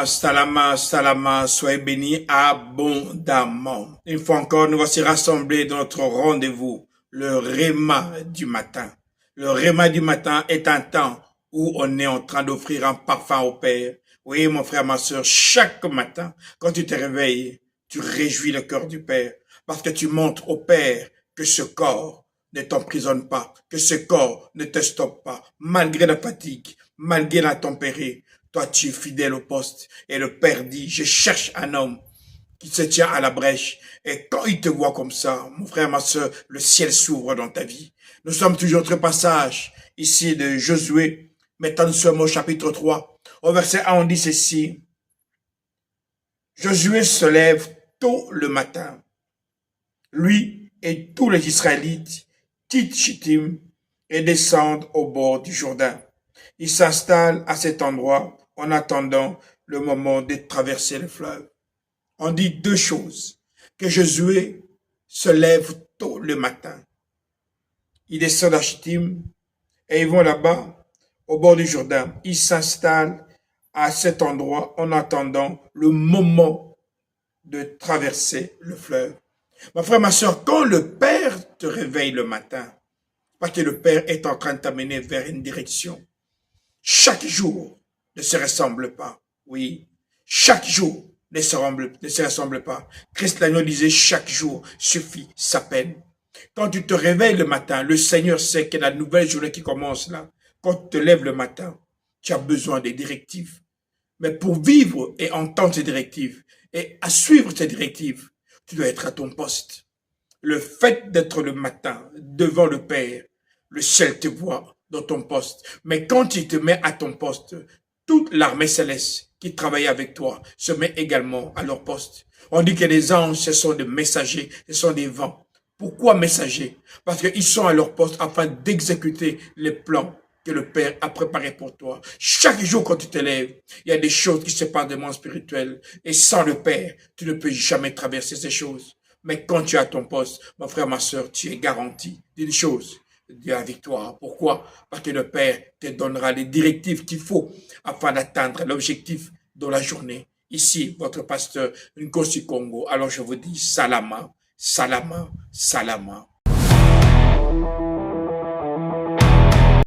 salama, salama, soyez bénis abondamment. Une fois encore, nous voici rassemblés dans notre rendez-vous, le Réma du matin. Le Réma du matin est un temps où on est en train d'offrir un parfum au Père. Oui, mon frère, ma soeur, chaque matin, quand tu te réveilles, tu réjouis le cœur du Père, parce que tu montres au Père que ce corps ne t'emprisonne pas, que ce corps ne te stoppe pas, malgré la fatigue, malgré l'intempérie. Toi, tu es fidèle au poste. Et le Père dit, je cherche un homme qui se tient à la brèche. Et quand il te voit comme ça, mon frère, ma soeur, le ciel s'ouvre dans ta vie. Nous sommes toujours notre passage ici de Josué. Maintenant, nous sommes au chapitre 3. Au verset 1, on dit ceci. Josué se lève tôt le matin. Lui et tous les Israélites quittent Chittim et descendent au bord du Jourdain. Ils s'installent à cet endroit en attendant le moment de traverser le fleuve. On dit deux choses. Que Josué se lève tôt le matin. Ils descendent à Chittim et ils vont là-bas, au bord du Jourdain. Ils s'installent à cet endroit en attendant le moment de traverser le fleuve. Ma frère, ma soeur, quand le Père te réveille le matin, parce que le Père est en train de t'amener vers une direction, chaque jour ne se ressemble pas. Oui, chaque jour ne se ressemble pas. Christ l'agneau disait, chaque jour suffit sa peine. Quand tu te réveilles le matin, le Seigneur sait que la nouvelle journée qui commence là, quand tu te lèves le matin, tu as besoin des directives. Mais pour vivre et entendre ces directives et à suivre ces directives, tu dois être à ton poste. Le fait d'être le matin devant le Père, le ciel te voit dans ton poste. Mais quand tu te mets à ton poste, toute l'armée céleste qui travaille avec toi se met également à leur poste. On dit que les anges, ce sont des messagers, ce sont des vents. Pourquoi messagers? Parce qu'ils sont à leur poste afin d'exécuter les plans que le Père a préparés pour toi. Chaque jour quand tu te lèves, il y a des choses qui se passent de monde spirituel. Et sans le Père, tu ne peux jamais traverser ces choses. Mais quand tu es à ton poste, mon frère, ma soeur, tu es garanti d'une chose, de la victoire. Pourquoi? Parce que le Père te donnera les directives qu'il faut afin d'atteindre l'objectif de la journée. Ici, votre pasteur Nkosi Congo. Alors je vous dis salama, salama, salama.